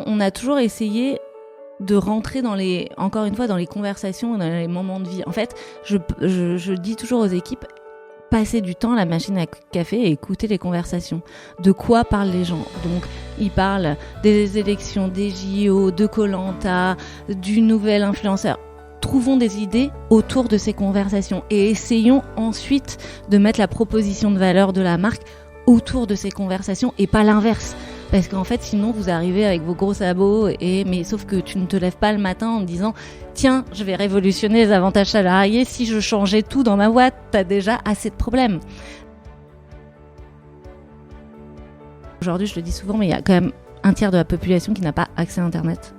on a toujours essayé de rentrer encore une fois, dans les conversations, dans les moments de vie. En fait, je dis toujours aux équipes, passez du temps à la machine à café et écoutez les conversations. De quoi parlent les gens ? Donc, ils parlent des élections, des JO, de Koh-Lanta, du nouvel influenceur. Trouvons des idées autour de ces conversations et essayons ensuite de mettre la proposition de valeur de la marque autour de ces conversations et pas l'inverse. Parce qu'en fait, sinon, vous arrivez avec vos gros sabots, mais sauf que tu ne te lèves pas le matin en disant « Tiens, je vais révolutionner les avantages salariés, si je changeais tout dans ma boîte, t'as déjà assez de problèmes. » Aujourd'hui, je le dis souvent, mais il y a quand même un tiers de la population qui n'a pas accès à Internet.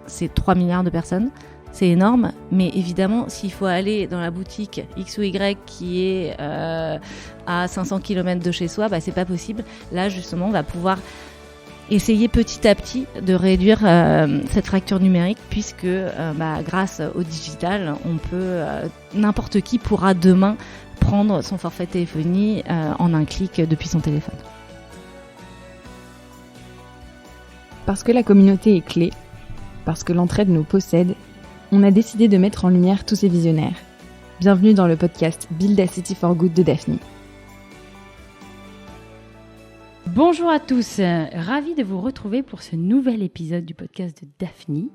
C'est 3 milliards de personnes. C'est énorme, mais évidemment, s'il faut aller dans la boutique X ou Y qui est à 500 km de chez soi, c'est pas possible. Là, justement, on va pouvoir essayer petit à petit de réduire cette fracture numérique puisque grâce au digital, n'importe qui pourra demain prendre son forfait téléphonie en un clic depuis son téléphone. Parce que la communauté est clé, parce que l'entraide nous possède, on a décidé de mettre en lumière tous ces visionnaires. Bienvenue dans le podcast Build a City for Good de Daphni. Bonjour à tous, ravi de vous retrouver pour ce nouvel épisode du podcast de Daphni.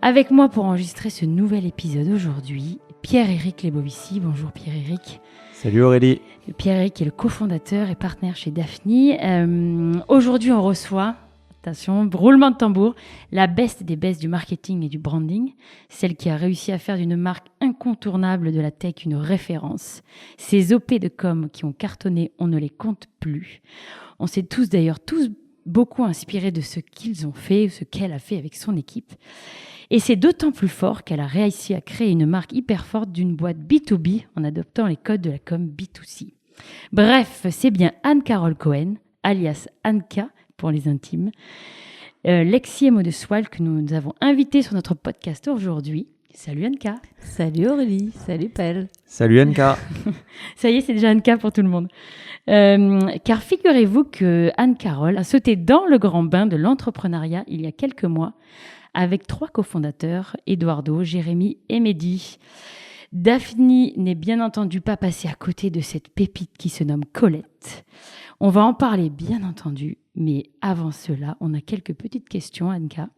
Avec moi pour enregistrer ce nouvel épisode aujourd'hui, Pierre-Éric Lebovici. Bonjour Pierre-Éric. Salut Aurélie. Pierre-Éric est le cofondateur et partenaire chez Daphni. Aujourd'hui on reçoit, attention, roulement de tambour, la best des bestes du marketing et du branding, celle qui a réussi à faire d'une marque incontournable de la tech une référence. Ces OP de com qui ont cartonné, on ne les compte plus. On s'est tous beaucoup inspirés de ce qu'ils ont fait, ce qu'elle a fait avec son équipe. Et c'est d'autant plus fort qu'elle a réussi à créer une marque hyper forte d'une boîte B2B en adoptant les codes de la com B2C. Bref, c'est bien Anne-Carole Cohen, alias Anka pour les intimes, l'ex-CMO de Swile que nous avons invitée sur notre podcast aujourd'hui. Salut Anka. Salut Aurélie, salut Pelle. Salut Anka. Ça y est, c'est déjà Anka pour tout le monde. Car figurez-vous que Anne-Carole a sauté dans le grand bain de l'entrepreneuriat il y a quelques mois avec 3 cofondateurs, Eduardo, Jérémy et Mehdi. Daphni n'est bien entendu pas passée à côté de cette pépite qui se nomme Colette. On va en parler bien entendu, mais avant cela, on a quelques petites questions, Anka.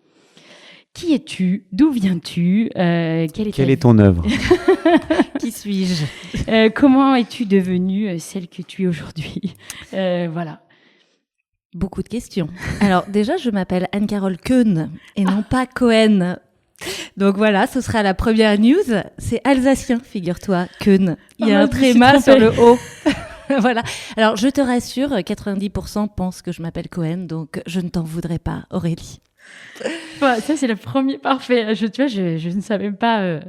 Qui es-tu ? D'où viens-tu ? Quelle est ton œuvre ? Qui suis-je ? Comment es-tu devenue celle que tu es aujourd'hui ? Voilà. Beaucoup de questions. Alors déjà, je m'appelle Anne-Carole Cohen et non pas Cohen. Donc voilà, ce sera la première news. C'est alsacien, figure-toi, Cohen. Il y a un tréma sur le haut. Voilà. Alors je te rassure, 90% pensent que je m'appelle Cohen, donc je ne t'en voudrais pas, Aurélie. Ça, c'est le premier. Parfait. Tu vois, je ne savais même pas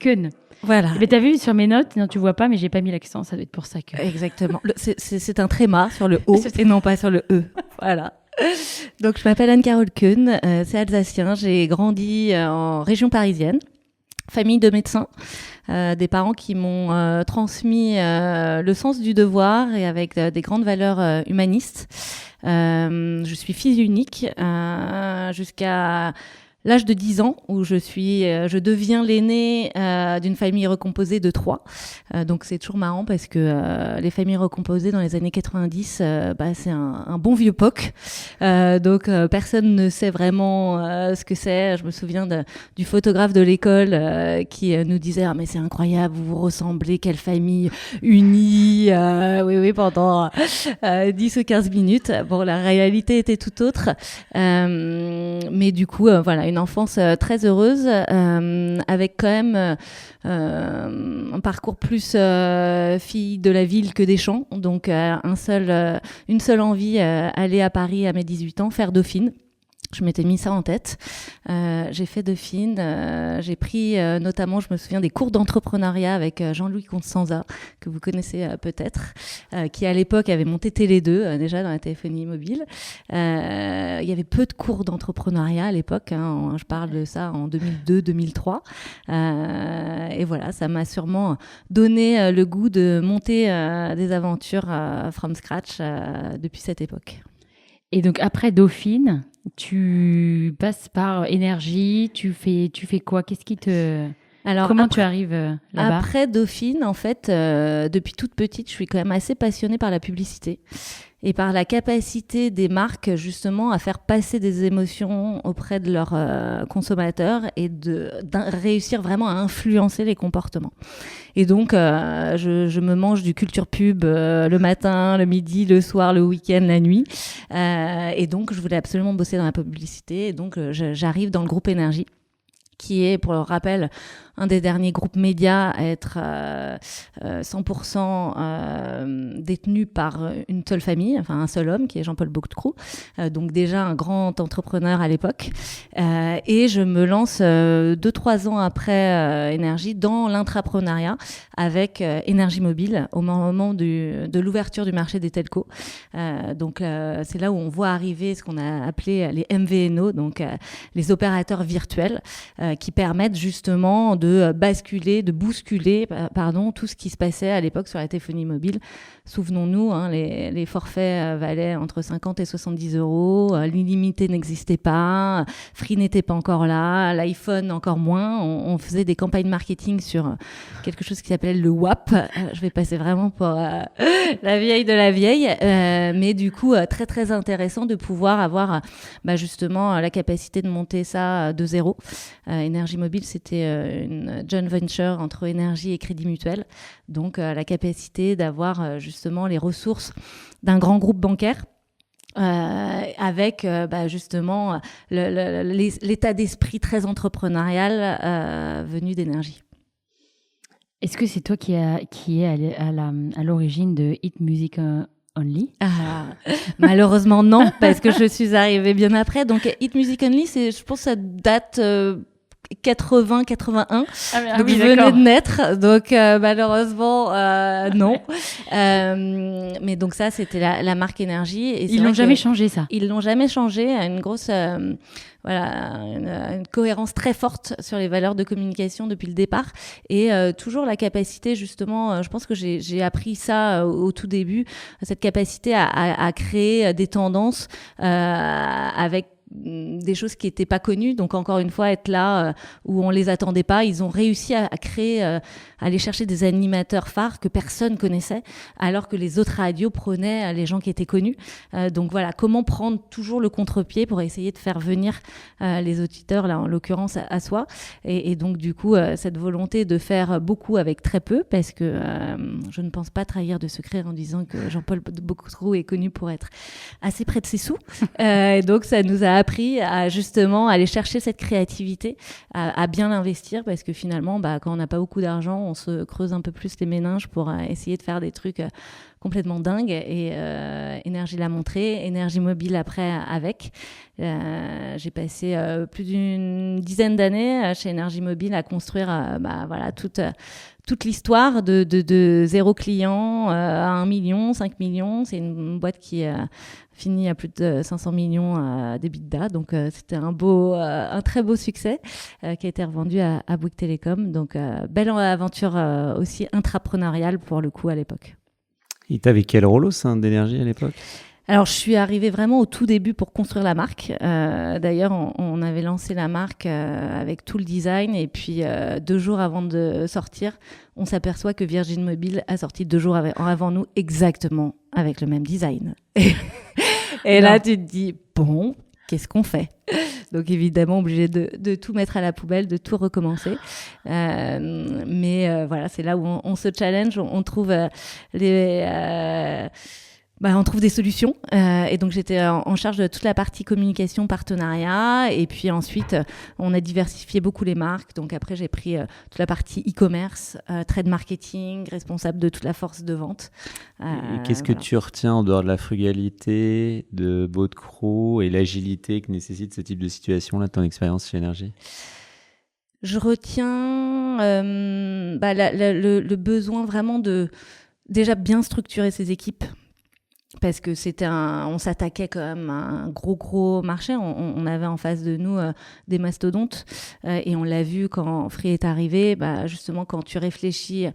Cohen. Voilà. Mais t'as vu sur mes notes, non, tu vois pas, mais j'ai pas mis l'accent, ça doit être pour ça que... Exactement. C'est un tréma sur le O et non pas sur le E. Voilà. Donc, je m'appelle Anne-Carole Cohen, c'est alsacien. J'ai grandi en région parisienne, famille de médecins, des parents qui m'ont transmis le sens du devoir et avec des grandes valeurs humanistes. Je suis fille unique jusqu'à l'âge de 10 ans où je deviens l'aînée d'une famille recomposée de 3. Donc c'est toujours marrant parce que les familles recomposées dans les années 90, c'est un bon vieux POC. Donc personne ne sait vraiment ce que c'est. Je me souviens du photographe de l'école qui nous disait « Ah mais c'est incroyable, vous vous ressemblez, quelle famille unie !» Oui, pendant 10 ou 15 minutes. Bon, la réalité était tout autre. Mais du coup, voilà, une enfance très heureuse avec quand même un parcours plus fille de la ville que des champs. Donc une seule envie, aller à Paris à mes 18 ans, faire Dauphine. Je m'étais mis ça en tête. J'ai fait Dauphine. J'ai pris notamment, je me souviens, des cours d'entrepreneuriat avec Jean-Louis Constanza, que vous connaissez peut-être, qui à l'époque avait monté Télé 2, déjà dans la téléphonie mobile. Il y avait peu de cours d'entrepreneuriat à l'époque. Je parle de ça en 2002-2003. Et voilà, ça m'a sûrement donné le goût de monter des aventures from scratch depuis cette époque. Et donc après Dauphine, Tu passes par énergie, tu fais quoi? Qu'est-ce qui te... Alors, comment tu arrives là-bas? Après Dauphine, en fait, depuis toute petite, je suis quand même assez passionnée par la publicité et par la capacité des marques justement à faire passer des émotions auprès de leurs consommateurs et réussir vraiment à influencer les comportements. Et donc, je me mange du culture pub le matin, le midi, le soir, le week-end, la nuit. Et donc, je voulais absolument bosser dans la publicité. Et donc, j'arrive dans le groupe Énergie, qui est, pour le rappel, un des derniers groupes médias à être 100% détenu par une seule famille, enfin un seul homme, qui est Jean-Paul Boctrou, donc déjà un grand entrepreneur à l'époque. Et je me lance 2-3 ans après Énergie dans l'intrapreneuriat avec Énergie Mobile au moment de l'ouverture du marché des telcos. Donc c'est là où on voit arriver ce qu'on a appelé les MVNO, donc les opérateurs virtuels, qui permettent justement de bousculer tout ce qui se passait à l'époque sur la téléphonie mobile. Souvenons-nous, les forfaits valaient entre 50 et 70 €, l'illimité n'existait pas, Free n'était pas encore là, l'iPhone encore moins. On faisait des campagnes marketing sur quelque chose qui s'appelait le WAP. Je vais passer vraiment pour la vieille de la vieille, mais du coup très très intéressant de pouvoir avoir justement la capacité de monter ça de zéro. Énergie Mobile, c'était une joint venture entre Énergie et Crédit Mutuel, donc la capacité d'avoir justement les ressources d'un grand groupe bancaire. Avec justement l'état d'esprit très entrepreneurial venu d'Énergie. Est-ce que c'est toi qui est à l'origine de Hit Music Only? Malheureusement non, parce que je suis arrivée bien après. Donc Hit Music Only, je pense que ça date 80-81, donc je venais de naître, donc malheureusement non. Mais donc ça, c'était la marque Énergie. Et ils l'ont jamais changé, ça. Ils l'ont jamais changé. Une grosse une cohérence très forte sur les valeurs de communication depuis le départ, et toujours la capacité justement, je pense que j'ai appris ça au tout début, cette capacité à créer des tendances avec des choses qui n'étaient pas connues, donc encore une fois être là où on les attendait pas. Ils ont réussi à créer, à aller chercher des animateurs phares que personne connaissait, alors que les autres radios prenaient les gens qui étaient connus. Donc voilà, comment prendre toujours le contre-pied pour essayer de faire venir les auditeurs, là en l'occurrence à soi, et donc du coup cette volonté de faire beaucoup avec très peu, parce que je ne pense pas trahir de secret en disant que Jean-Paul Boctrou est connu pour être assez près de ses sous, et donc ça nous a appris à justement aller chercher cette créativité, à bien l'investir, parce que finalement quand on n'a pas beaucoup d'argent, on se creuse un peu plus les méninges pour essayer de faire des trucs complètement dingues, et Énergie l'a montré, Énergie Mobile après avec. J'ai passé plus d'une dizaine d'années chez Énergie Mobile à construire toute l'histoire de 0 client à 1 million, 5 millions. C'est une boîte qui finit à plus de 500 millions d'EBITDA. Donc, c'était un très beau succès qui a été revendu à Bouygues Télécom. Donc, belle aventure aussi intrapreneuriale pour le coup à l'époque. Et tu avais quel rôle au sein d'Énergie à l'époque ? Alors, je suis arrivée vraiment au tout début pour construire la marque. D'ailleurs, on avait lancé la marque avec tout le design, et puis 2 jours avant de sortir, on s'aperçoit que Virgin Mobile a sorti 2 jours avant nous, exactement avec le même design. Et là, tu te dis, bon, qu'est-ce qu'on fait ? Donc évidemment, obligé de tout mettre à la poubelle, de tout recommencer. Mais voilà, c'est là où on se challenge, on trouve on trouve des solutions, et donc j'étais en charge de toute la partie communication, partenariat, et puis ensuite on a diversifié beaucoup les marques. Donc après j'ai pris toute la partie e-commerce, trade marketing, responsable de toute la force de vente. Et qu'est-ce que tu retiens en dehors de la frugalité, de Boctrou et l'agilité que nécessite ce type de situation là de ton expérience chez Énergie ? Je retiens le besoin vraiment de déjà bien structurer ses équipes, parce que on s'attaquait quand même à un gros marché. On avait en face de nous des mastodontes, et on l'a vu quand Free est arrivé. Justement, quand tu réfléchis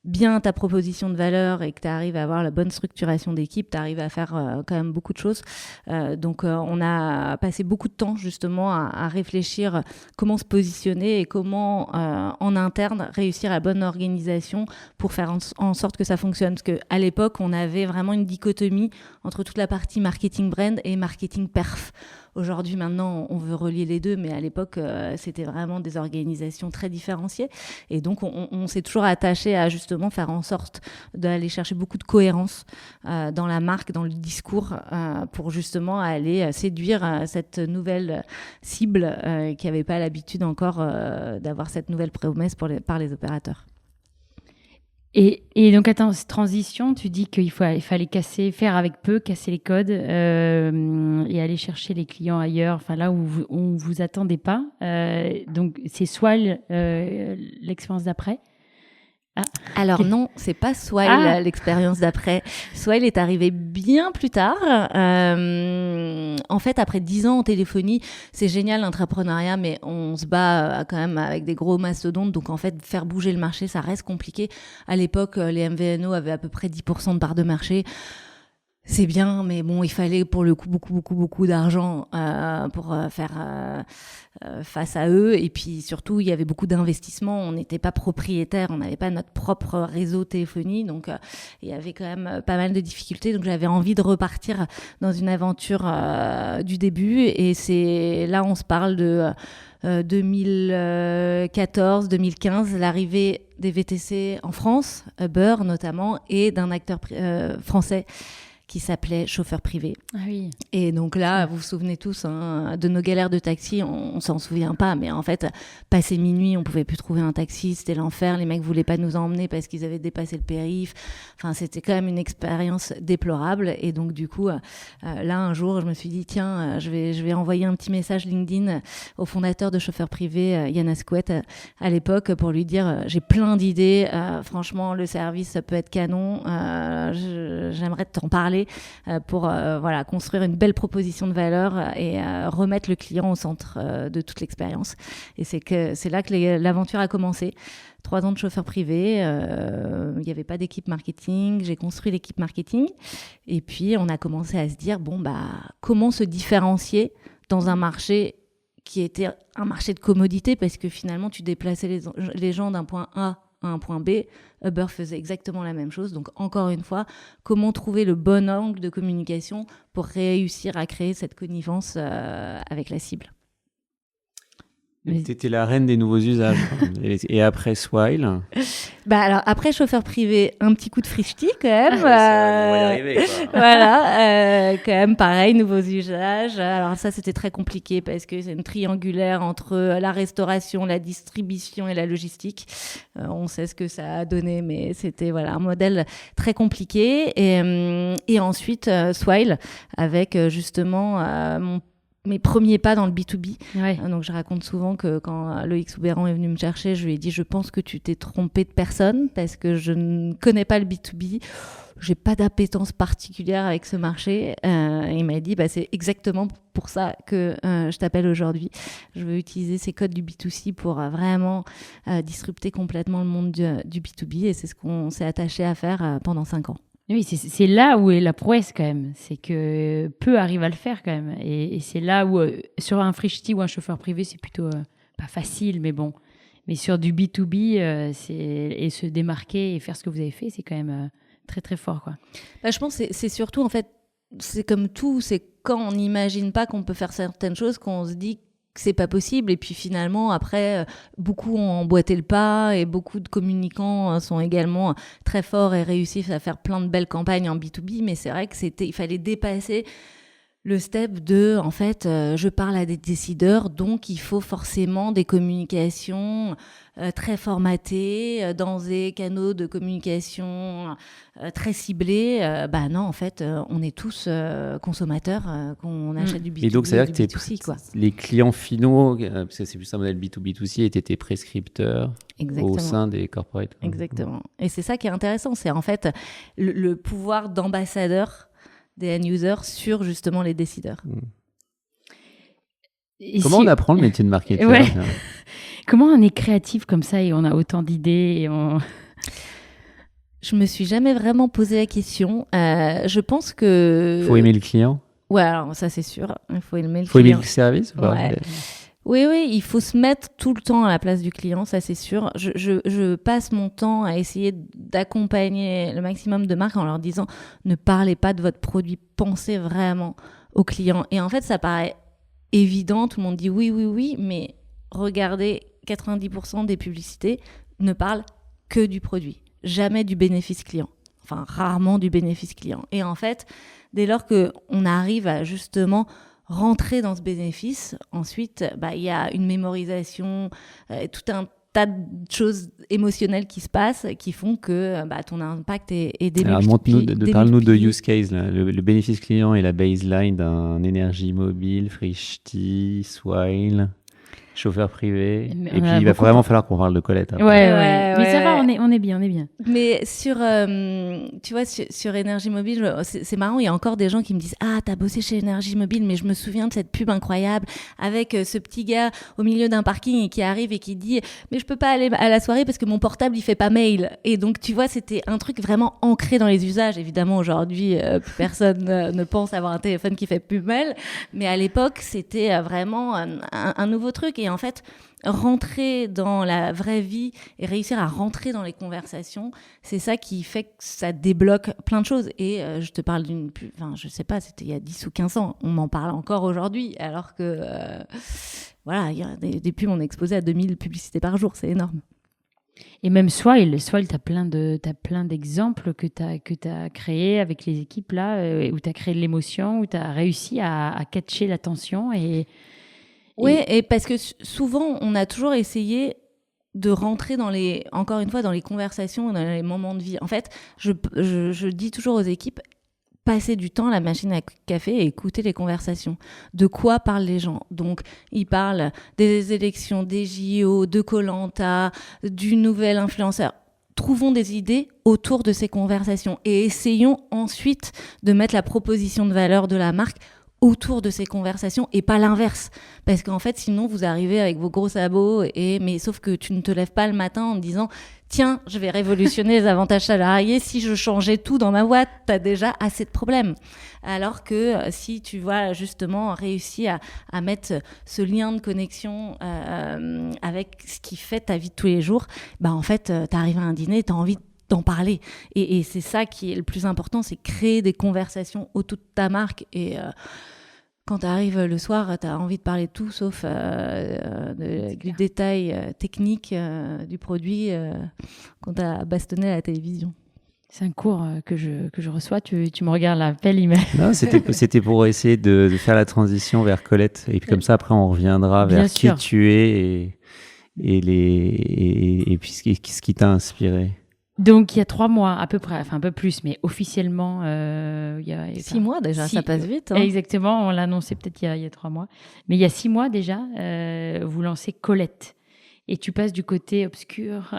bien ta proposition de valeur et que tu arrives à avoir la bonne structuration d'équipe, tu arrives à faire quand même beaucoup de choses. Donc, on a passé beaucoup de temps justement à réfléchir comment se positionner et comment en interne réussir la bonne organisation pour faire en sorte que ça fonctionne. Parce qu'à l'époque, on avait vraiment une dichotomie entre toute la partie marketing brand et marketing perf. Aujourd'hui, maintenant, on veut relier les deux, mais à l'époque, c'était vraiment des organisations très différenciées. Et donc, on s'est toujours attaché à justement faire en sorte d'aller chercher beaucoup de cohérence dans la marque, dans le discours, pour justement aller séduire cette nouvelle cible qui n'avait pas l'habitude encore d'avoir cette nouvelle promesse par les opérateurs. Et donc, attends, cette transition, tu dis qu'il fallait faire avec peu, casser les codes et aller chercher les clients ailleurs, enfin là où on vous attendait pas. Donc, c'est Swile, l'expérience d'après. Alors non, c'est pas Swile l'expérience d'après. Swile est arrivé bien plus tard. En fait, après 10 ans en téléphonie, c'est génial l'entrepreneuriat, mais on se bat quand même avec des gros mastodontes. Donc en fait, faire bouger le marché, ça reste compliqué. À l'époque, les MVNO avaient à peu près 10% de part de marché. C'est bien, mais bon, il fallait pour le coup beaucoup d'argent pour faire face à eux. Et puis surtout, il y avait beaucoup d'investissements. On n'était pas propriétaire, on n'avait pas notre propre réseau téléphonie. Donc, il y avait quand même pas mal de difficultés. Donc, j'avais envie de repartir dans une aventure du début. Et c'est là, on se parle de 2014, 2015, l'arrivée des VTC en France, Uber notamment, et d'un acteur français qui s'appelait Chauffeur Privé. Ah oui. Et donc là, vous vous souvenez tous de nos galères de taxi, on s'en souvient pas, mais en fait, passé minuit, on pouvait plus trouver un taxi, c'était l'enfer, les mecs voulaient pas nous emmener parce qu'ils avaient dépassé le périph', enfin c'était quand même une expérience déplorable. Et donc du coup, là un jour, je me suis dit tiens, je vais envoyer un petit message LinkedIn au fondateur de Chauffeur Privé, Yann Ascouet, à l'époque, pour lui dire j'ai plein d'idées, franchement le service ça peut être canon, j'aimerais t'en parler pour construire une belle proposition de valeur et remettre le client au centre de toute l'expérience. Et c'est là que l'aventure a commencé. 3 ans de chauffeur privé, il n'y avait pas d'équipe marketing, j'ai construit l'équipe marketing et puis on a commencé à se dire comment se différencier dans un marché qui était un marché de commodité, parce que finalement tu déplaçais les gens d'un point A à un point B. Uber faisait exactement la même chose. Donc, encore une fois, comment trouver le bon angle de communication pour réussir à créer cette connivence avec la cible. Tu étais la reine des nouveaux usages. Et après Swile alors, après Chauffeur Privé, un petit coup de frichti quand même. On va y arriver, quoi. Voilà, quand même pareil, nouveaux usages. Alors ça, c'était très compliqué parce que c'est une triangulaire entre la restauration, la distribution et la logistique. On sait ce que ça a donné, mais c'était un modèle très compliqué. Et ensuite, Swile, avec justement mes premiers pas dans le B2B. Ouais. Donc, je raconte souvent que quand Loïc Soubéran est venu me chercher, je lui ai dit « Je pense que tu t'es trompé de personne parce que je ne connais pas le B2B. J'ai pas d'appétence particulière avec ce marché. » Il m'a dit « C'est exactement pour ça que je t'appelle aujourd'hui. Je veux utiliser ces codes du B2C pour vraiment disrupter complètement le monde du B2B. » Et c'est ce qu'on s'est attaché à faire pendant 5 ans. Oui, c'est là où est la prouesse quand même. C'est que peu arrivent à le faire quand même. Et c'est là où, sur un frichti ou un chauffeur privé, c'est plutôt pas facile, mais bon. Mais sur du B2B, et se démarquer et faire ce que vous avez fait, c'est quand même très, très fort, quoi. Je pense que c'est surtout, en fait, c'est comme tout, c'est quand on n'imagine pas qu'on peut faire certaines choses qu'on se dit que c'est pas possible. Et puis finalement, après, beaucoup ont emboîté le pas et beaucoup de communicants sont également très forts et réussissent à faire plein de belles campagnes en B2B. Mais c'est vrai qu'il fallait dépasser le step de, en fait, je parle à des décideurs, donc il faut forcément des communications très formatées, dans des canaux de communication très ciblés. Non, en fait, on est tous consommateurs, qu'on achète du B2B et donc, c'est-à-dire que B2C, quoi. Les clients finaux, parce que c'est plus un modèle B2B2C, étaient tes prescripteurs. Exactement. Au sein des corporates. Exactement. Et c'est ça qui est intéressant, c'est en fait le pouvoir d'ambassadeur des end-users sur justement les décideurs. Comment on apprend le métier de marketeur? Comment on est créatif comme ça et on a autant d'idées et Je me suis jamais vraiment posé la question. Je pense que... Faut aimer le client. Ouais, alors ça c'est sûr. Il faut aimer le Faut client. aimer le service ou pas? Ouais. Oui, il faut se mettre tout le temps à la place du client, ça c'est sûr. Je passe mon temps à essayer d'accompagner le maximum de marques en leur disant ne parlez pas de votre produit, pensez vraiment au client. Et en fait, ça paraît évident, tout le monde dit oui, mais regardez, 90% des publicités ne parlent que du produit, jamais du bénéfice client. Enfin, rarement du bénéfice client. Et en fait, dès lors qu'on arrive à justement rentrer dans ce bénéfice, ensuite, il y a une mémorisation, tout un tas de choses émotionnelles qui se passent qui font que ton impact est démultiplié. Alors, parle-nous de use case, là. Le bénéfice client et la baseline d'un énergie mobile, Frishti, Swile, chauffeur privé. Et puis, il va vraiment falloir qu'on parle de Colette. Ouais. Mais ça va, on est bien. Mais sur, tu vois, sur Énergie Mobile, c'est marrant, il y a encore des gens qui me disent « Ah, t'as bossé chez Énergie Mobile, mais je me souviens de cette pub incroyable avec ce petit gars au milieu d'un parking et qui arrive et qui dit « Mais je peux pas aller à la soirée parce que mon portable, il fait pas mail. » Et donc, tu vois, c'était un truc vraiment ancré dans les usages. Évidemment, aujourd'hui, plus personne ne pense avoir un téléphone qui fait plus mail. Mais à l'époque, c'était vraiment un nouveau truc. Et en fait, rentrer dans la vraie vie et réussir à rentrer dans les conversations, c'est ça qui fait que ça débloque plein de choses. Et je te parle je sais pas, c'était il y a 10 ou 15 ans. On m'en parle encore aujourd'hui, alors que il y a des pubs, on est exposé à 2000 publicités par jour, c'est énorme. Et même Swile, t'as plein d'exemples que t'as créés avec les équipes là, où t'as créé de l'émotion, où t'as réussi à catcher l'attention Oui, et parce que souvent, on a toujours essayé de rentrer encore une fois, dans les conversations, dans les moments de vie. En fait, je dis toujours aux équipes, passez du temps à la machine à café et écoutez les conversations. De quoi parlent les gens? Donc, ils parlent des élections, des JO, de Koh-Lanta, du nouvel influenceur. Trouvons des idées autour de ces conversations et essayons ensuite de mettre la proposition de valeur de la marque autour de ces conversations et pas l'inverse. Parce qu'en fait, sinon, vous arrivez avec vos gros sabots mais sauf que tu ne te lèves pas le matin en te disant « Tiens, je vais révolutionner les avantages salariés. Si je changeais tout dans ma boîte, t'as déjà assez de problèmes. » Alors que si tu vois justement réussi à mettre ce lien de connexion avec ce qui fait ta vie de tous les jours, en fait, t'arrives à un dîner, t'as envie d'en parler. Et c'est ça qui est le plus important, c'est créer des conversations autour de ta marque. Et quand tu arrives le soir, tu as envie de parler de tout, sauf du détail technique du produit quand tu as bastonné à la télévision. C'est un cours que je reçois. Tu me regardes la belle image. Non, c'était pour essayer de faire la transition vers Colette. Et puis comme ça, après, on reviendra vers qui tu es et puis ce qui t'a inspiré. Donc, il y a 3 mois, à peu près, enfin un peu plus, mais officiellement, il y a 6 mois déjà, ça passe vite. Hein. Exactement, on l'a annoncé peut-être il y a 3 mois. Mais il y a 6 mois déjà, vous lancez Colette. Et tu passes du côté obscur,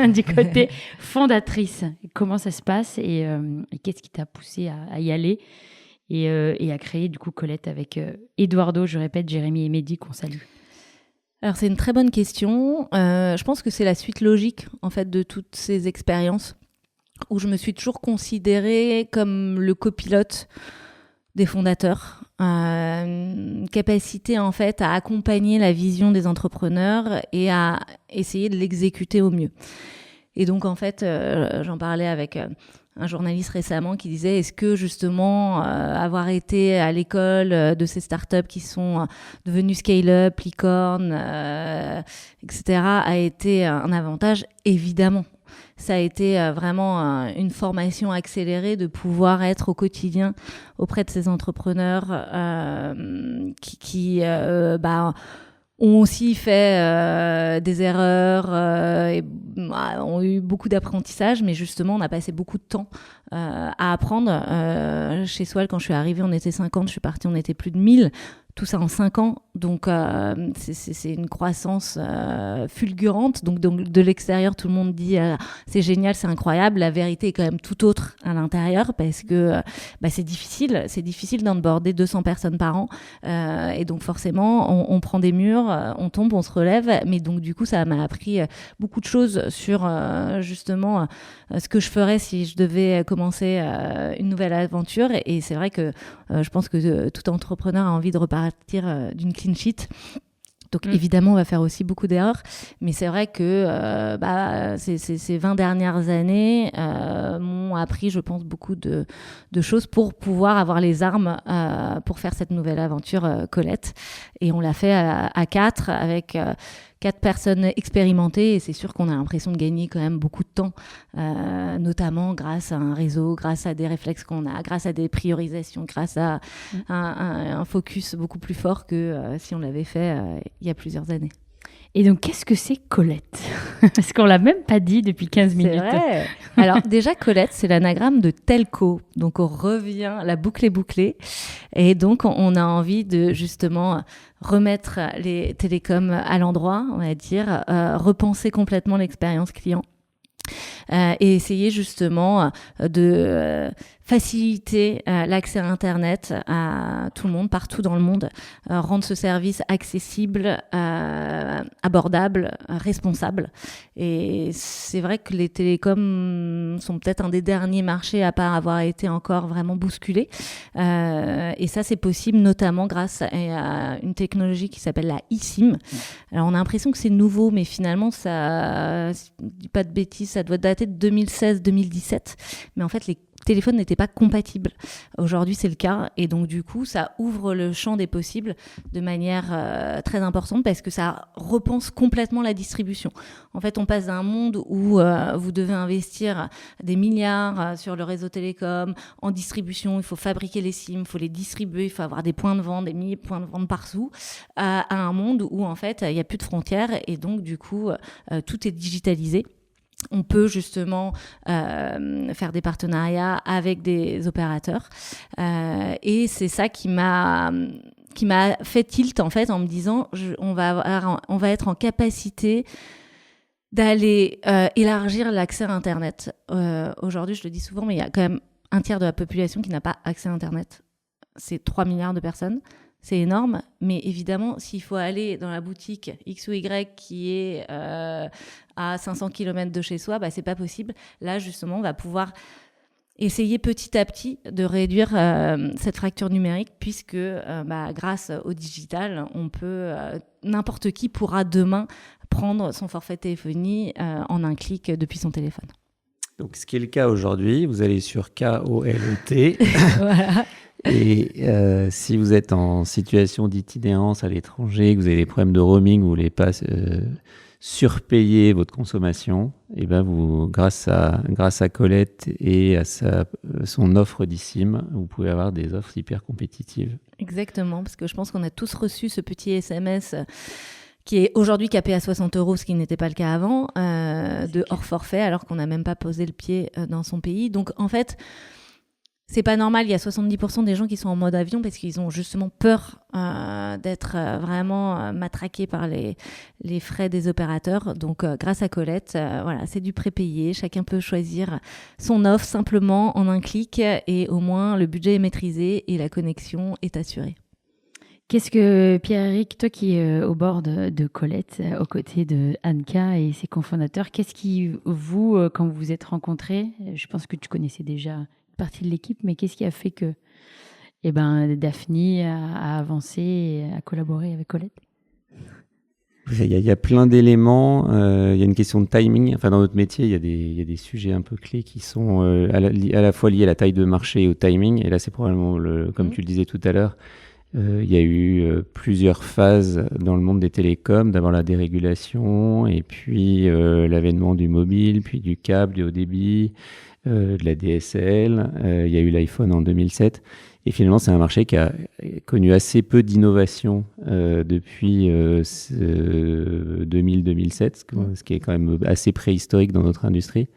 du côté fondatrice. Comment ça se passe et qu'est-ce qui t'a poussé à y aller et à créer du coup Colette avec Eduardo, je répète, Jérémy et Mehdi qu'on salue. Alors c'est une très bonne question. Je pense que c'est la suite logique en fait de toutes ces expériences où je me suis toujours considérée comme le copilote des fondateurs, capacité en fait à accompagner la vision des entrepreneurs et à essayer de l'exécuter au mieux. Et donc en fait, j'en parlais avec un journaliste récemment qui disait est-ce que justement avoir été à l'école de ces startups qui sont devenues scale-up, licorne, etc. a été un avantage? Évidemment. Ça a été vraiment une formation accélérée de pouvoir être au quotidien auprès de ces entrepreneurs qui ont aussi fait des erreurs et ont eu beaucoup d'apprentissage, mais justement, on a passé beaucoup de temps à apprendre. Chez Swile, quand je suis arrivée, on était 50, je suis partie, on était plus de 1000. Tout ça en 5 ans, donc c'est une croissance fulgurante. Donc de l'extérieur, tout le monde dit c'est génial, c'est incroyable. La vérité est quand même tout autre à l'intérieur parce que c'est difficile d'onboarder 200 personnes par an. Et donc forcément, on prend des murs, on tombe, on se relève. Mais donc du coup, ça m'a appris beaucoup de choses sur justement ce que je ferais si je devais commencer une nouvelle aventure. Et c'est vrai que je pense que tout entrepreneur a envie de repartir d'une clean sheet. Donc évidemment, on va faire aussi beaucoup d'erreurs, mais c'est vrai que ces 20 dernières années m'ont appris, je pense, beaucoup de choses pour pouvoir avoir les armes pour faire cette nouvelle aventure Colette. Et on l'a fait à 4 avec 4 personnes expérimentées, et c'est sûr qu'on a l'impression de gagner quand même beaucoup de temps, notamment grâce à un réseau, grâce à des réflexes qu'on a, grâce à des priorisations, grâce à un focus beaucoup plus fort que si on l'avait fait il y a plusieurs années. Et donc, qu'est-ce que c'est Colette ? Parce qu'on ne l'a même pas dit depuis 15 minutes. C'est vrai. Alors, déjà, Colette, c'est l'anagramme de telco. Donc, on revient, la boucle est bouclée. Et donc, on a envie de, justement, remettre les télécoms à l'endroit, on va dire, repenser complètement l'expérience client. Et essayer justement de faciliter l'accès à Internet à tout le monde, partout dans le monde, rendre ce service accessible, abordable, responsable. Et c'est vrai que les télécoms sont peut-être un des derniers marchés à pas avoir été encore vraiment bousculés. Et ça, c'est possible notamment grâce à une technologie qui s'appelle la eSIM. Alors, on a l'impression que c'est nouveau, mais finalement, ça, si je ne dis pas de bêtises, ça doit dater de 2016-2017. Mais en fait, les téléphones n'étaient pas compatibles. Aujourd'hui, c'est le cas. Et donc, du coup, ça ouvre le champ des possibles de manière très importante parce que ça repense complètement la distribution. En fait, on passe d'un monde où vous devez investir des milliards sur le réseau télécom, en distribution, il faut fabriquer les SIM, il faut les distribuer, il faut avoir des points de vente, des milliers de points de vente partout, à un monde où, en fait, il n'y a plus de frontières et donc, du coup, tout est digitalisé. On peut justement faire des partenariats avec des opérateurs et c'est ça qui m'a fait tilt en fait en me disant on va être en capacité d'aller élargir l'accès à Internet. Aujourd'hui, je le dis souvent, mais il y a quand même un tiers de la population qui n'a pas accès à Internet. C'est 3 milliards de personnes. C'est énorme, mais évidemment, s'il faut aller dans la boutique X ou Y qui est à 500 km de chez soi, c'est pas possible. Là, justement, on va pouvoir essayer petit à petit de réduire cette fracture numérique puisque grâce au digital, on peut, n'importe qui pourra demain prendre son forfait téléphonie en un clic depuis son téléphone. Donc, ce qui est le cas aujourd'hui, vous allez sur KOLET. Voilà. Et si vous êtes en situation d'itinérance à l'étranger, que vous avez des problèmes de roaming, vous voulez pas surpayer votre consommation, et vous, grâce à Colette et à son offre d'eSIM, vous pouvez avoir des offres hyper compétitives. Exactement, parce que je pense qu'on a tous reçu ce petit SMS qui est aujourd'hui capé à 60 €, ce qui n'était pas le cas avant, de hors forfait, alors qu'on n'a même pas posé le pied dans son pays. Donc en fait, c'est pas normal, il y a 70% des gens qui sont en mode avion parce qu'ils ont justement peur d'être vraiment matraqués par les frais des opérateurs. Donc grâce à Colette, c'est du prépayé, chacun peut choisir son offre simplement en un clic et au moins le budget est maîtrisé et la connexion est assurée. Qu'est-ce que, Pierre-Éric, toi qui es au bord de Colette, aux côtés de Anka et ses cofondateurs, qu'est-ce qui, vous, quand vous vous êtes rencontrés, je pense que tu connaissais déjà partie de l'équipe, mais qu'est-ce qui a fait que Daphni a avancé et a collaboré avec Colette ? Il y a plein d'éléments. Il y a une question de timing. Enfin, dans notre métier, il y a des sujets un peu clés qui sont à la fois liés à la taille de marché et au timing. Et là, c'est probablement, comme tu le disais tout à l'heure, il y a eu plusieurs phases dans le monde des télécoms. D'abord la dérégulation, et puis l'avènement du mobile, puis du câble, du haut débit, de la DSL. Il y a eu l'iPhone en 2007. Et finalement, c'est un marché qui a connu assez peu d'innovation depuis 2000-2007, ce qui est quand même assez préhistorique dans notre industrie.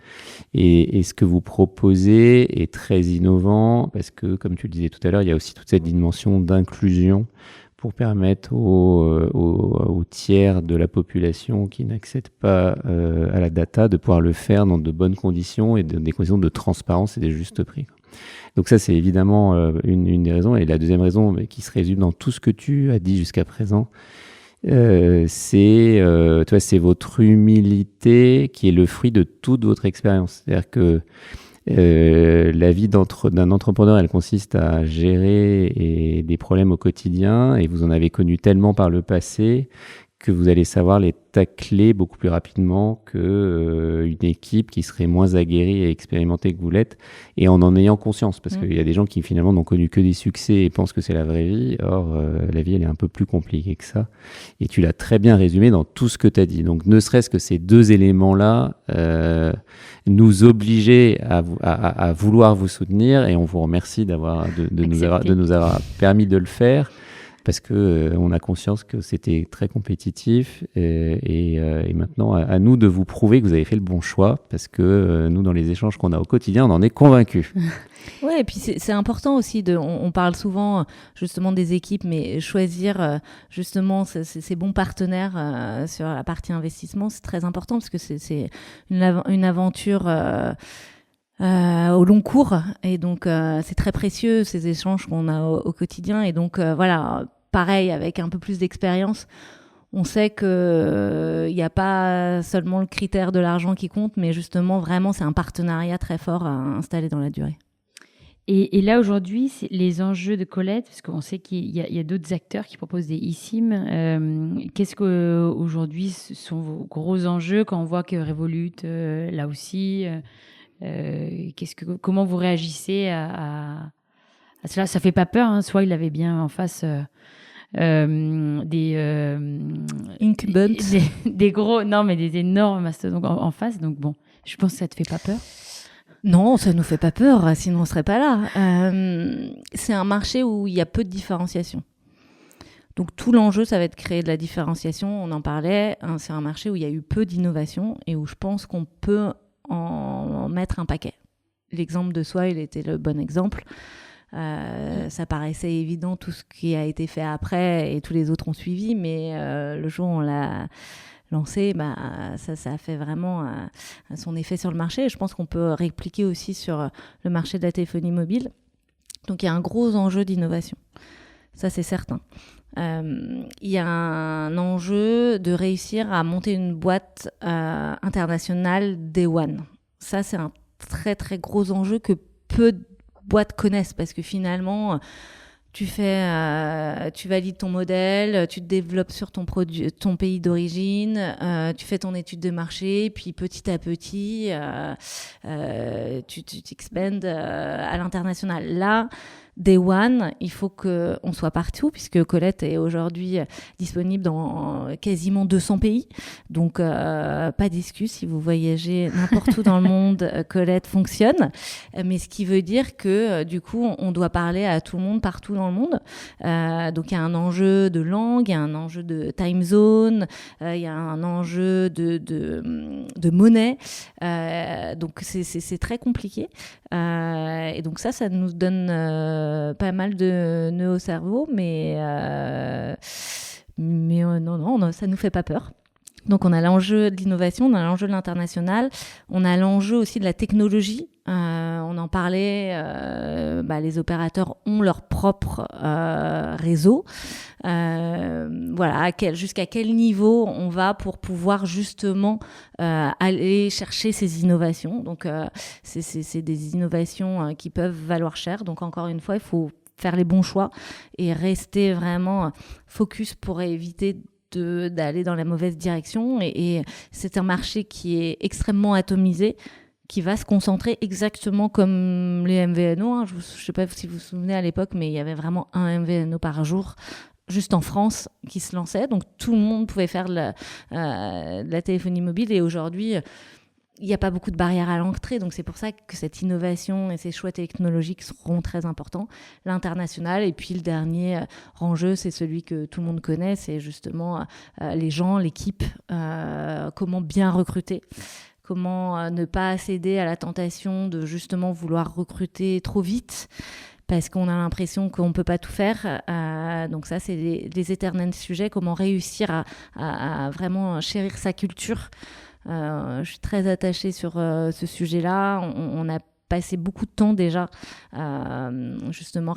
Et ce que vous proposez est très innovant parce que, comme tu le disais tout à l'heure, il y a aussi toute cette dimension d'inclusion pour permettre aux tiers de la population qui n'accèdent pas à la data de pouvoir le faire dans de bonnes conditions et des conditions de transparence et des justes prix. Donc ça, c'est évidemment une des raisons. Et la deuxième raison qui se résume dans tout ce que tu as dit jusqu'à présent, c'est votre humilité qui est le fruit de toute votre expérience. C'est-à-dire que la vie d'un entrepreneur, elle consiste à gérer des problèmes au quotidien, et vous en avez connu tellement par le passé que vous allez savoir les tacler beaucoup plus rapidement qu'une équipe qui serait moins aguerrie et expérimentée que vous l'êtes, et en ayant conscience, parce qu'il y a des gens qui finalement n'ont connu que des succès et pensent que c'est la vraie vie. Or, la vie, elle est un peu plus compliquée que ça, et tu l'as très bien résumé dans tout ce que tu as dit. Donc, ne serait-ce que ces deux éléments-là nous obliger à vouloir vous soutenir, et on vous remercie de nous avoir permis de le faire, parce que on a conscience que c'était très compétitif, et maintenant à nous de vous prouver que vous avez fait le bon choix, parce que nous, dans les échanges qu'on a au quotidien, on en est convaincus. Ouais, et puis c'est important aussi on parle souvent justement des équipes, mais choisir justement ces bons partenaires sur la partie investissement, c'est très important, parce que c'est une aventure au long cours, et donc c'est très précieux, ces échanges qu'on a au quotidien, et donc voilà, pareil, avec un peu plus d'expérience, on sait qu'il n'y a pas seulement le critère de l'argent qui compte, mais justement vraiment c'est un partenariat très fort à installer dans la durée. Et là, aujourd'hui, c'est les enjeux de Colette, parce qu'on sait qu'il y a d'autres acteurs qui proposent des eSIM. Qu'est-ce qu'aujourd'hui sont vos gros enjeux quand on voit que Revolut, là aussi, comment vous réagissez à cela? Ça fait pas peur, hein. Soit il avait bien en face des incumbents, des gros, non, mais des énormes mastodontes en face. Donc bon, je pense que ça te fait pas peur. Non, ça nous fait pas peur, sinon on serait pas là. C'est un marché où il y a peu de différenciation. Donc tout l'enjeu, ça va être de créer de la différenciation. On en parlait, hein, c'est un marché où il y a eu peu d'innovation et où je pense qu'on peut en mettre un paquet. L'exemple de Swile était le bon exemple. Ça paraissait évident tout ce qui a été fait après, et tous les autres ont suivi, mais le jour où on l'a lancé, ça a fait vraiment son effet sur le marché, et je pense qu'on peut répliquer aussi sur le marché de la téléphonie mobile. Donc il y a un gros enjeu d'innovation, ça c'est certain. Il y a un enjeu de réussir à monter une boîte internationale Day One. Ça c'est un très très gros enjeu que peu de boîtes connaissent, parce que finalement tu valides ton modèle, tu te développes sur ton pays d'origine, tu fais ton étude de marché, puis petit à petit tu t'expandes à l'international. Là, Day One, il faut qu'on soit partout, puisque Colette est aujourd'hui disponible dans quasiment 200 pays. Donc, pas d'excuse, si vous voyagez n'importe où dans le monde, Colette fonctionne. Mais ce qui veut dire que, du coup, on doit parler à tout le monde, partout dans le monde. Donc, il y a un enjeu de langue, il y a un enjeu de time zone, il y a un enjeu de monnaie. Donc, c'est très compliqué. Et donc, ça nous donne pas mal de nœuds au cerveau, mais non, ça nous fait pas peur. Donc on a l'enjeu de l'innovation, on a l'enjeu de l'international, on a l'enjeu aussi de la technologie. On en parlait, les opérateurs ont leur propre réseau. Voilà, jusqu'à quel niveau on va pour pouvoir justement aller chercher ces innovations. Donc c'est des innovations qui peuvent valoir cher. Donc encore une fois, il faut faire les bons choix et rester vraiment focus pour éviter d'aller dans la mauvaise direction. Et c'est un marché qui est extrêmement atomisé, qui va se concentrer exactement comme les MVNO. Hein. Je ne sais pas si vous vous souvenez à l'époque, mais il y avait vraiment un MVNO par jour, juste en France, qui se lançait. Donc tout le monde pouvait faire de la téléphonie mobile. Et aujourd'hui, il n'y a pas beaucoup de barrières à l'entrée. Donc c'est pour ça que cette innovation et ces choix technologiques seront très importants. L'international, et puis le dernier enjeu, c'est celui que tout le monde connaît, c'est justement les gens, l'équipe, comment bien recruter. Comment ne pas céder à la tentation de justement vouloir recruter trop vite, parce qu'on a l'impression qu'on ne peut pas tout faire. Donc ça, c'est les éternels sujets. Comment réussir à vraiment chérir sa culture. Je suis très attachée sur ce sujet-là. On a passé beaucoup de temps déjà justement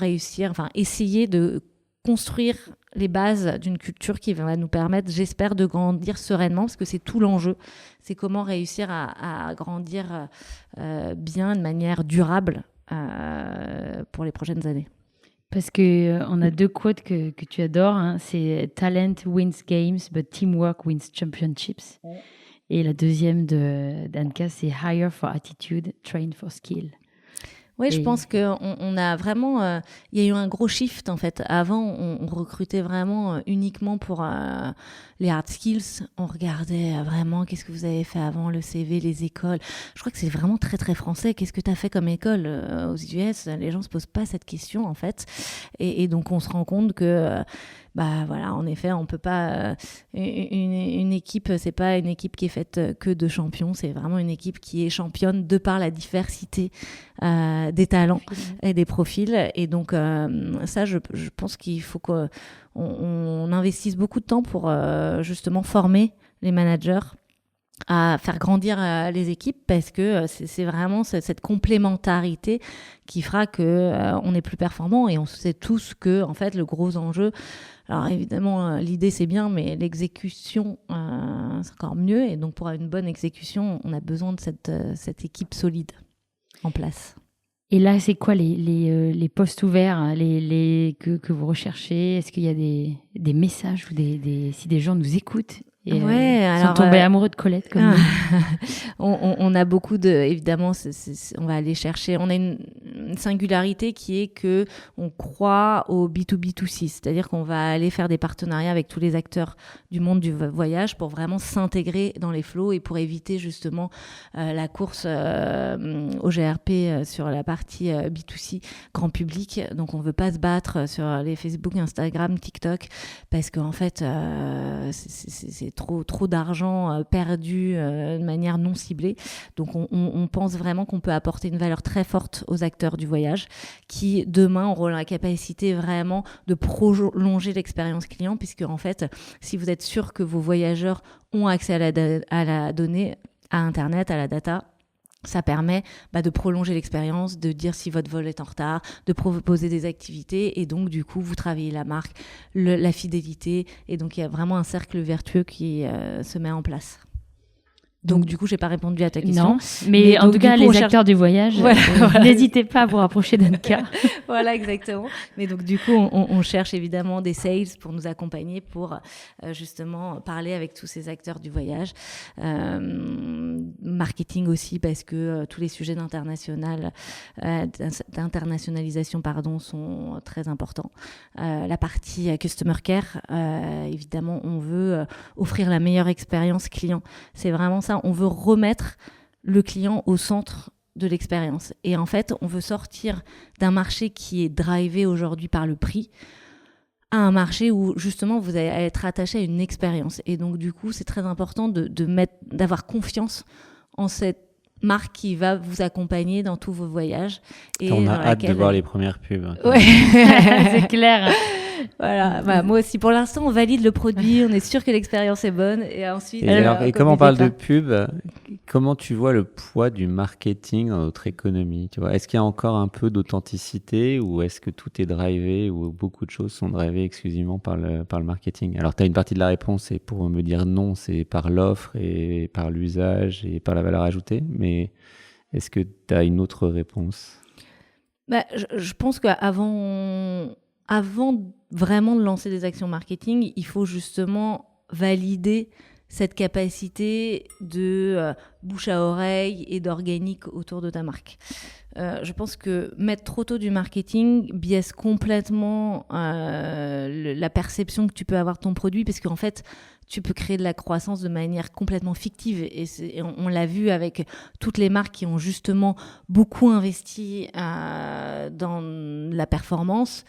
essayer de construire les bases d'une culture qui va nous permettre, j'espère, de grandir sereinement, parce que c'est tout l'enjeu. C'est comment réussir à grandir bien, de manière durable pour les prochaines années. Parce qu'on a 2 quotes que tu adores. Hein. C'est « Talent wins games, but teamwork wins championships ». Et la deuxième d'Anka, c'est « Hire for attitude, train for skill ». Oui, je pense qu'on a vraiment... Il y a eu un gros shift, en fait. Avant, on recrutait vraiment uniquement pour les hard skills. On regardait vraiment qu'est-ce que vous avez fait avant, le CV, les écoles. Je crois que c'est vraiment très, très français. Qu'est-ce que tu as fait comme école aux US? Les gens ne se posent pas cette question, en fait. Et donc, on se rend compte que... voilà, en effet, on peut pas. Une équipe, c'est pas une équipe qui est faite que de champions. C'est vraiment une équipe qui est championne de par la diversité des talents et des profils. Et donc, ça, je pense qu'il faut qu'on investisse beaucoup de temps pour justement former les managers à faire grandir les équipes, parce que c'est vraiment cette complémentarité qui fera qu'on est plus performant. Et on sait tous que, en fait, le gros enjeu, alors évidemment l'idée c'est bien, mais l'exécution c'est encore mieux. Et donc pour une bonne exécution, on a besoin de cette équipe solide en place. Et là, c'est quoi les postes ouverts que vous recherchez? Est-ce qu'il y a des messages ou si des gens nous écoutent et sont tombés amoureux de Colette comme on a beaucoup évidemment, on va aller chercher. On a une singularité qui est que on croit au B2B2C, c'est-à-dire qu'on va aller faire des partenariats avec tous les acteurs du monde du voyage pour vraiment s'intégrer dans les flows et pour éviter justement la course au GRP sur la partie B2C grand public. Donc on veut pas se battre sur les Facebook, Instagram, TikTok, parce qu'en fait c'est trop d'argent perdu de manière non ciblée. Donc on pense vraiment qu'on peut apporter une valeur très forte aux acteurs du voyage qui demain auront la capacité vraiment de prolonger l'expérience client, puisque en fait si vous êtes sûr que vos voyageurs ont accès à la donnée, à Internet, à la data, ça permet de prolonger l'expérience, de dire si votre vol est en retard, de proposer des activités, et donc du coup vous travaillez la marque, la fidélité, et donc il y a vraiment un cercle vertueux qui se met en place. Donc du coup, j'ai pas répondu à ta question. Non, mais en tout cas, les acteurs du voyage, n'hésitez pas à vous rapprocher d'Anka. Voilà, exactement. Mais donc du coup, on cherche évidemment des sales pour nous accompagner, pour justement parler avec tous ces acteurs du voyage. Marketing aussi, parce que tous les sujets d'internationalisation sont très importants. La partie customer care, évidemment, on veut offrir la meilleure expérience client. C'est vraiment ça. On veut remettre le client au centre de l'expérience. Et en fait, on veut sortir d'un marché qui est drivé aujourd'hui par le prix à un marché où justement vous allez être attaché à une expérience. Et donc du coup, c'est très important d'avoir confiance en cette marque qui va vous accompagner dans tous vos voyages. Et on a hâte de voir les premières pubs. Ouais. C'est clair. Voilà, moi aussi. Pour l'instant, on valide le produit, on est sûr que l'expérience est bonne, et ensuite. Et comme on parle de pub, comment tu vois le poids du marketing dans notre économie? Tu vois, est-ce qu'il y a encore un peu d'authenticité, ou est-ce que tout est drivé, ou beaucoup de choses sont drivées exclusivement par le marketing? Alors, tu as une partie de la réponse, et pour me dire non, c'est par l'offre et par l'usage et par la valeur ajoutée. Mais est-ce que tu as une autre réponse? Je pense qu'avant vraiment de lancer des actions marketing, il faut justement valider cette capacité de bouche à oreille et d'organique autour de ta marque. Je pense que mettre trop tôt du marketing biaise complètement la perception que tu peux avoir de ton produit, parce qu'en fait, tu peux créer de la croissance de manière complètement fictive. Et on l'a vu avec toutes les marques qui ont justement beaucoup investi dans la performance.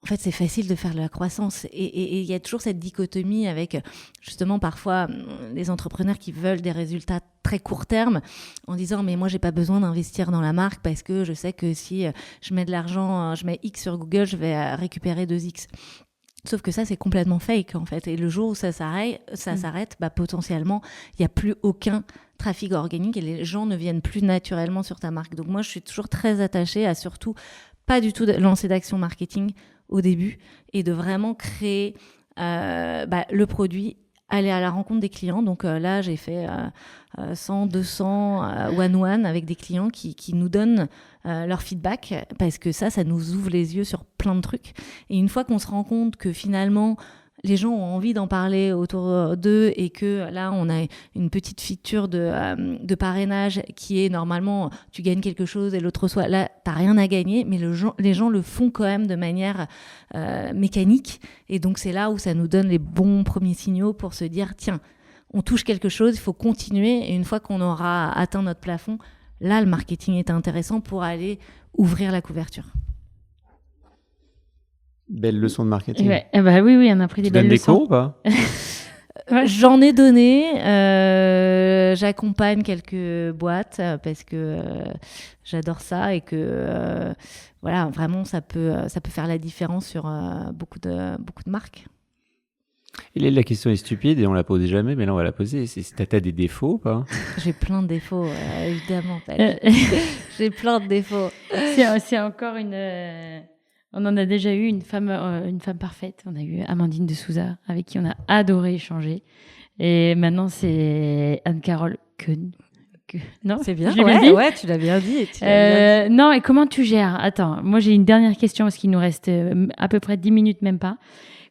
En fait, c'est facile de faire de la croissance. Et il y a toujours cette dichotomie avec, justement, parfois, les entrepreneurs qui veulent des résultats très court terme en disant « mais moi, j'ai pas besoin d'investir dans la marque parce que je sais que si je mets de l'argent, je mets X sur Google, je vais récupérer 2X ». Sauf que ça, c'est complètement fake, en fait. Et le jour où ça s'arrête, potentiellement, il n'y a plus aucun trafic organique et les gens ne viennent plus naturellement sur ta marque. Donc moi, je suis toujours très attachée à surtout pas du tout lancer d'action marketing au début et de vraiment créer le produit, aller à la rencontre des clients. Donc là, j'ai fait 100, 200 one-one avec des clients qui nous donnent leur feedback, parce que ça nous ouvre les yeux sur plein de trucs. Et une fois qu'on se rend compte que finalement, les gens ont envie d'en parler autour d'eux et que là, on a une petite feature de parrainage qui est normalement, tu gagnes quelque chose et l'autre reçoit. Là, t'as rien à gagner, mais les gens le font quand même de manière mécanique. Et donc, c'est là où ça nous donne les bons premiers signaux pour se dire, tiens, on touche quelque chose, il faut continuer. Et une fois qu'on aura atteint notre plafond, là, le marketing est intéressant pour aller ouvrir la couverture. Belle leçon de marketing. Ouais. Oui, on a pris des belles leçons. Tu donnes des cours ou pas? J'en ai donné. J'accompagne quelques boîtes parce que j'adore ça et que voilà, vraiment, ça peut faire la différence sur beaucoup de marques. Et la question est stupide et on la pose jamais, mais là on va la poser. T'as des défauts ou pas? J'ai plein de défauts, évidemment. J'ai plein de défauts. C'est encore une. On en a déjà eu une femme parfaite. On a eu Amandine de Souza, avec qui on a adoré échanger. Et maintenant, c'est Anne-Carole Keun. Non, c'est bien. Je l'ai bien dit. Ouais, tu l'as bien dit. Non, et comment tu gères? Attends, moi j'ai une dernière question parce qu'il nous reste à peu près 10 minutes, même pas.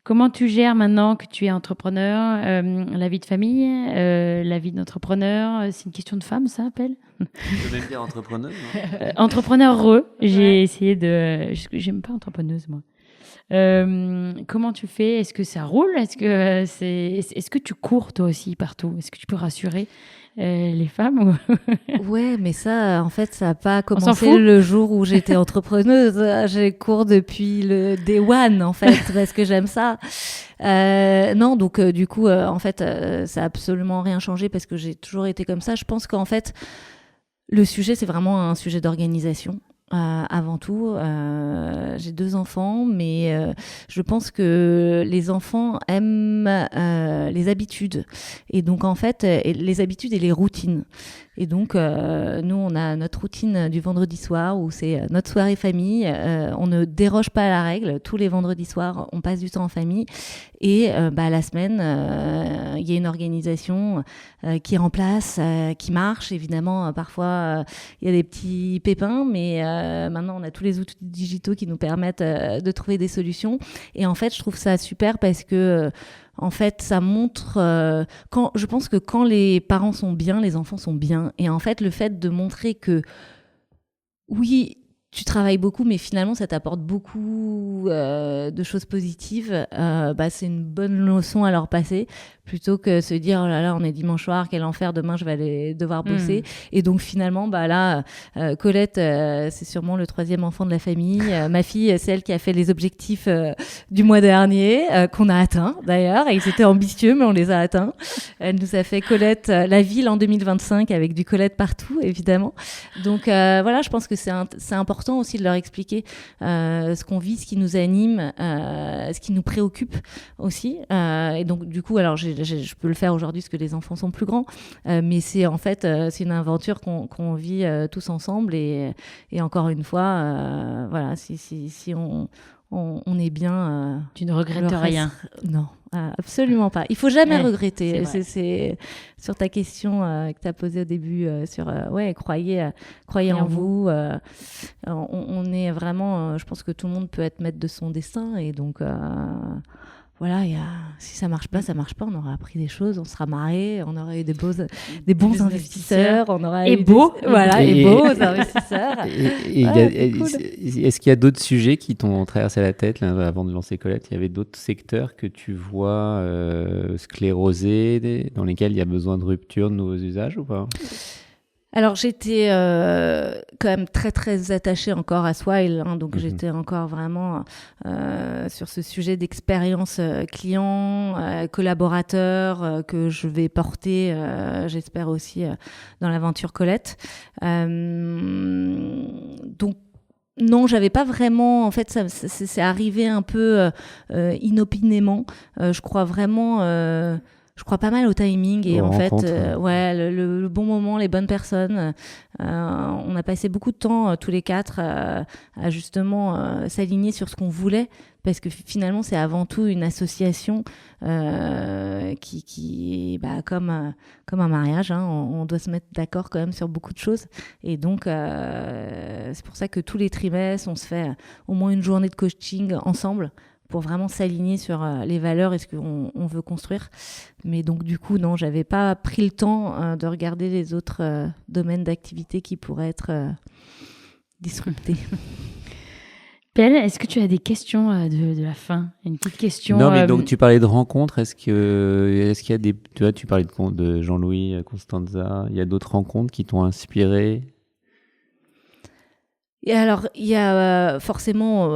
Comment tu gères maintenant que tu es entrepreneur, la vie de famille, la vie d'entrepreneur? C'est une question de femme, ça appelle? Tu peux même dire entrepreneuse, non? Entrepreneur, j'ai essayé de... J'aime pas entrepreneuse, moi. Comment tu fais? Est-ce que ça roule? Est-ce que tu cours toi aussi partout? Est-ce que tu peux rassurer les femmes Ouais, mais ça, en fait, ça n'a pas commencé le jour où j'étais entrepreneuse. J'ai cours depuis le day one, en fait, parce que j'aime ça. Non, donc du coup, en fait, ça n'a absolument rien changé parce que j'ai toujours été comme ça. Je pense qu'en fait, le sujet, c'est vraiment un sujet d'organisation. Avant tout, j'ai 2 enfants, mais je pense que les enfants aiment les habitudes. Et donc, en fait, les habitudes et les routines. Et donc, nous, on a notre routine du vendredi soir où c'est notre soirée famille. On ne déroge pas à la règle. Tous les vendredis soirs, on passe du temps en famille. Et la semaine, il y a une organisation qui est en place, qui marche. Évidemment, parfois, il y a des petits pépins, mais maintenant, on a tous les outils digitaux qui nous permettent de trouver des solutions. Et en fait, je trouve ça super parce que en fait, ça montre... je pense que quand les parents sont bien, les enfants sont bien. Et en fait, le fait de montrer que, oui, tu travailles beaucoup, mais finalement, ça t'apporte beaucoup de choses positives, c'est une bonne leçon à leur passer, plutôt que se dire, oh là là, on est dimanche soir, quel enfer, demain, je vais aller devoir bosser. Et donc, finalement, Colette, c'est sûrement le 3e enfant de la famille. Ma fille, c'est elle qui a fait les objectifs du mois dernier, qu'on a atteints, d'ailleurs. Et ils étaient ambitieux, mais on les a atteints. Elle nous a fait Colette, la ville en 2025, avec du Colette partout, évidemment. Donc, je pense que c'est important aussi de leur expliquer ce qu'on vit, ce qui nous anime, ce qui nous préoccupe aussi. Et donc, du coup, alors, je peux le faire aujourd'hui parce que les enfants sont plus grands, mais c'est en fait c'est une aventure qu'on vit tous ensemble et encore une fois si on est bien, tu ne regrettes rien. Non, absolument pas. Il faut jamais regretter. C'est sur ta question que tu as posée au début sur croyez en vous. On est vraiment, je pense que tout le monde peut être maître de son destin et donc voilà, si ça marche pas, ça marche pas. On aura appris des choses, on sera marré, on aura eu des bons investisseurs, on aura eu beaux investisseurs. Est-ce qu'il y a d'autres sujets qui t'ont traversé la tête là, avant de lancer Colette? Il y avait d'autres secteurs que tu vois sclérosés, dans lesquels il y a besoin de rupture de nouveaux usages ou pas? Alors, j'étais quand même très, très attachée encore à Swile, donc j'étais encore vraiment sur ce sujet d'expérience client, collaborateur, que je vais porter, j'espère aussi, dans l'aventure Colette. Donc, non, j'avais pas vraiment... En fait, c'est arrivé un peu inopinément. Je crois vraiment... je crois pas mal au timing et Aux en fait, rencontres. le bon moment, les bonnes personnes. On a passé beaucoup de temps tous les quatre à justement s'aligner sur ce qu'on voulait, parce que finalement, c'est avant tout une association qui comme un mariage, hein, on doit se mettre d'accord quand même sur beaucoup de choses. Et donc, c'est pour ça que tous les trimestres, on se fait au moins une journée de coaching ensemble, pour vraiment s'aligner sur les valeurs et ce qu'on veut construire. Mais donc, du coup, non, j'avais pas pris le temps de regarder les autres domaines d'activité qui pourraient être disruptés. Pelle, est-ce que tu as des questions de la fin? Une petite question. Non, mais donc tu parlais de rencontres. Est-ce qu'il y a des... Tu vois, tu parlais de Jean-Louis Constanza. Il y a d'autres rencontres qui t'ont inspiré? Et alors, il y a forcément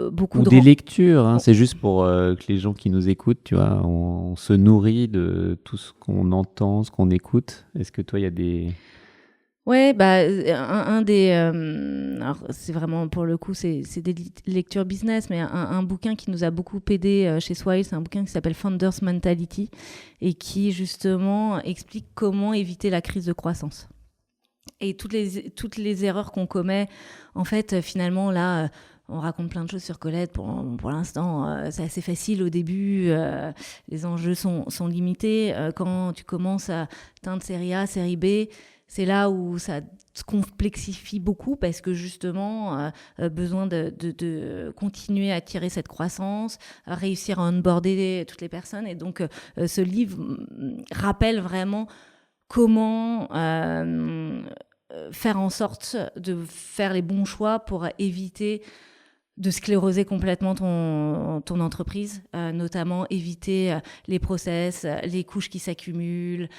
beaucoup Ou de... des lectures, hein, c'est juste pour que les gens qui nous écoutent, tu vois, on se nourrit de tout ce qu'on entend, ce qu'on écoute. Est-ce que toi, il y a des... Ouais, un des... alors, c'est vraiment, pour le coup, c'est des lectures business, mais un bouquin qui nous a beaucoup aidé chez Swile, c'est un bouquin qui s'appelle Founders Mentality et qui, justement, explique comment éviter la crise de croissance. Et toutes les erreurs qu'on commet, en fait, finalement, là, on raconte plein de choses sur Colette. Pour l'instant, c'est assez facile au début. Les enjeux sont limités. Quand tu commences à atteindre série A, série B, c'est là où ça se complexifie beaucoup parce que justement, besoin de continuer à tirer cette croissance, à réussir à onboarder toutes les personnes. Et donc, ce livre rappelle vraiment comment faire en sorte de faire les bons choix pour éviter de scléroser complètement ton entreprise, notamment éviter les process, les couches qui s'accumulent,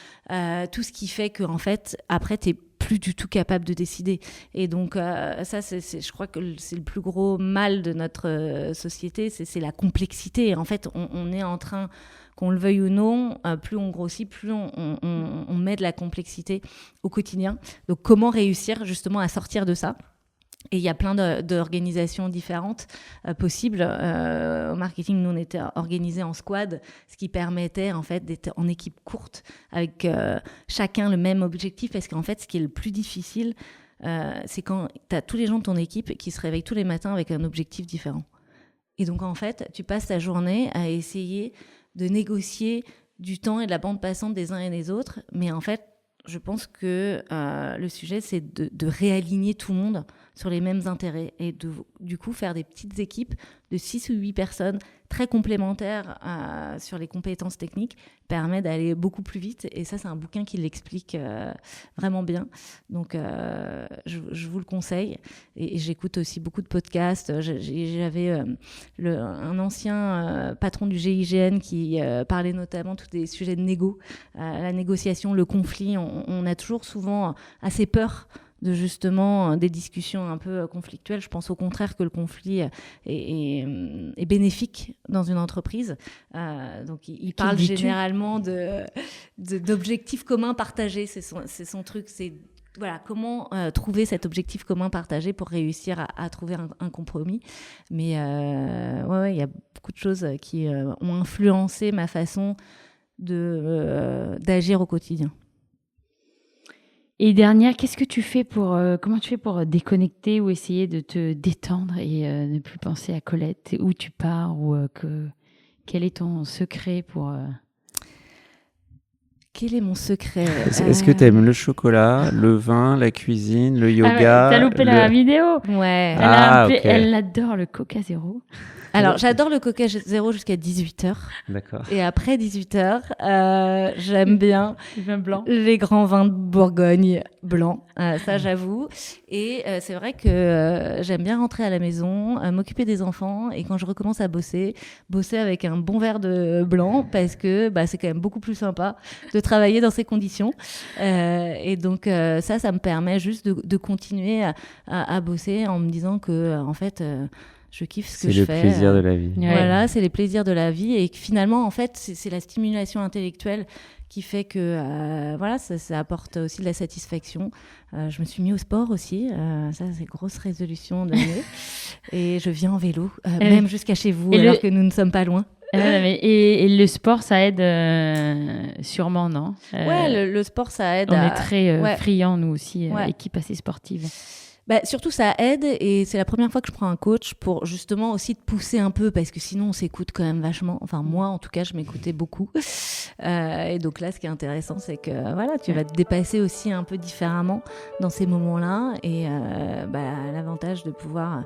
tout ce qui fait qu'en fait, après, tu n'es plus du tout capable de décider. Et donc, ça, je crois que c'est le plus gros mal de notre société, c'est la complexité. Et en fait, on est en train, qu'on le veuille ou non, plus on grossit, plus on met de la complexité au quotidien. Donc, comment réussir justement à sortir de ça ? Et il y a plein d'organisations différentes possibles. Au marketing, nous, on était organisés en squad, ce qui permettait en fait d'être en équipe courte avec chacun le même objectif. Parce qu'en fait, ce qui est le plus difficile, c'est quand tu as tous les gens de ton équipe qui se réveillent tous les matins avec un objectif différent. Et donc, en fait, tu passes ta journée à essayer de négocier du temps et de la bande passante des uns et des autres. Mais en fait, je pense que le sujet, c'est de réaligner tout le monde sur les mêmes intérêts et du coup faire des petites équipes de 6 ou 8 personnes très complémentaires sur les compétences techniques permet d'aller beaucoup plus vite. Et ça, c'est un bouquin qui l'explique vraiment bien. Donc, je vous le conseille. Et j'écoute aussi beaucoup de podcasts. J'avais un ancien patron du GIGN qui parlait notamment tous des sujets de négo, la négociation, le conflit. On a toujours souvent assez peur de justement des discussions un peu conflictuelles. Je pense au contraire que le conflit est bénéfique dans une entreprise. Donc, il parle généralement d'objectifs communs partagés. C'est son truc. C'est voilà, comment trouver cet objectif commun partagé pour réussir à trouver un compromis. Mais il y a beaucoup de choses qui ont influencé ma façon d'agir au quotidien. Et dernière, qu'est-ce que tu fais comment tu fais pour déconnecter ou essayer de te détendre et ne plus penser à Colette, où tu pars ou quel est ton secret pour... Quel est mon secret? Est-ce que tu aimes le chocolat, le vin, la cuisine, le yoga? T'as loupé la vidéo. Ouais. Elle adore le Coca Zéro. Alors, j'adore le Coca Zéro jusqu'à 18h. D'accord. Et après 18h, j'aime bien le vin blanc. Les grands vins de Bourgogne blancs. Ça, j'avoue. Et c'est vrai que j'aime bien rentrer à la maison, m'occuper des enfants. Et quand je recommence à bosser avec un bon verre de blanc parce que c'est quand même beaucoup plus sympa de travailler dans ces conditions. Et donc, ça me permet juste de continuer à bosser en me disant que, en fait... je kiffe ce que je fais. C'est le plaisir de la vie. Voilà, c'est les plaisirs de la vie. Et finalement, en fait, c'est la stimulation intellectuelle qui fait que ça apporte aussi de la satisfaction. Je me suis mis au sport aussi. Ça, c'est grosse résolution de l'année. Et je viens en vélo, même jusqu'à chez vous, alors que nous ne sommes pas loin. Et le sport, ça aide sûrement, non? Ouais, le sport, ça aide. On est très ouais. friands, nous aussi, équipe assez sportive. Bah, surtout, ça aide, et c'est la première fois que je prends un coach pour justement aussi te pousser un peu, parce que sinon on s'écoute quand même vachement. Enfin, moi en tout cas, je m'écoutais beaucoup. Et donc là, ce qui est intéressant, c'est que voilà, tu vas te dépasser aussi un peu différemment dans ces moments-là. Et l'avantage de pouvoir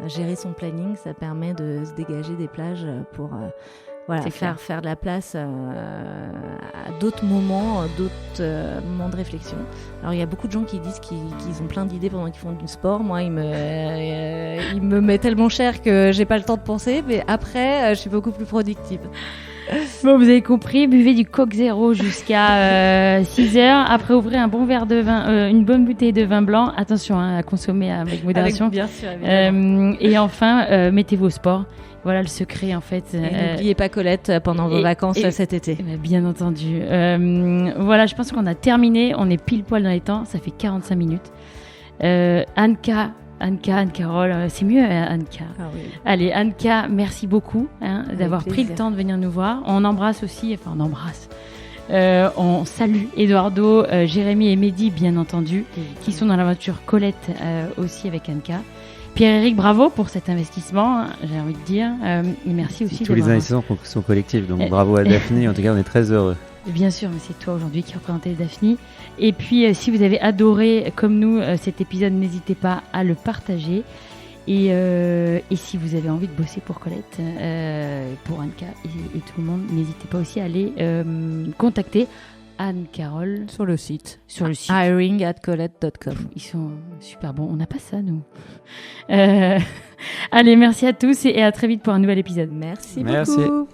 gérer son planning, ça permet de se dégager des plages pour faire de la place à d'autres moments, moments de réflexion. Alors il y a beaucoup de gens qui disent qu'ils ont plein d'idées pendant qu'ils font du sport. Moi, il me met tellement cher que j'ai pas le temps de penser, mais après, je suis beaucoup plus productive. Bon, vous avez compris, buvez du Coke Zéro jusqu'à 6 heures. Après, ouvrez un bon verre de vin, une bonne bouteille de vin blanc. Attention à consommer avec modération. Bien sûr, évidemment. Et enfin, mettez-vous au sport. Voilà le secret, en fait. Et n'oubliez pas Colette pendant vos vacances cet été. Bien entendu. Voilà, je pense qu'on a terminé. On est pile poil dans les temps. Ça fait 45 minutes. Anne-Carole, c'est mieux Anne-Ka. Ah oui. Allez, Anne-Ka, merci beaucoup d'avoir pris le temps de venir nous voir. On embrasse. On salue Eduardo, Jérémy et Mehdi, bien entendu, qui sont dans l'aventure Colette aussi avec Anne-Ka. Pierre-Éric, bravo pour cet investissement, j'ai envie de dire. Et merci aussi. Tous les investissements sont collectifs, donc bravo à Daphné. En tout cas, on est très heureux. Bien sûr, mais c'est toi aujourd'hui qui représentais Daphné. Et puis, si vous avez adoré, comme nous, cet épisode, n'hésitez pas à le partager. Et si vous avez envie de bosser pour Colette, pour Anne-Ka et tout le monde, n'hésitez pas aussi à aller contacter Anne-Carole sur le site hiring@colette.com. Ils sont super bons. On n'a pas ça, nous. Allez, merci à tous et à très vite pour un nouvel épisode. Merci beaucoup.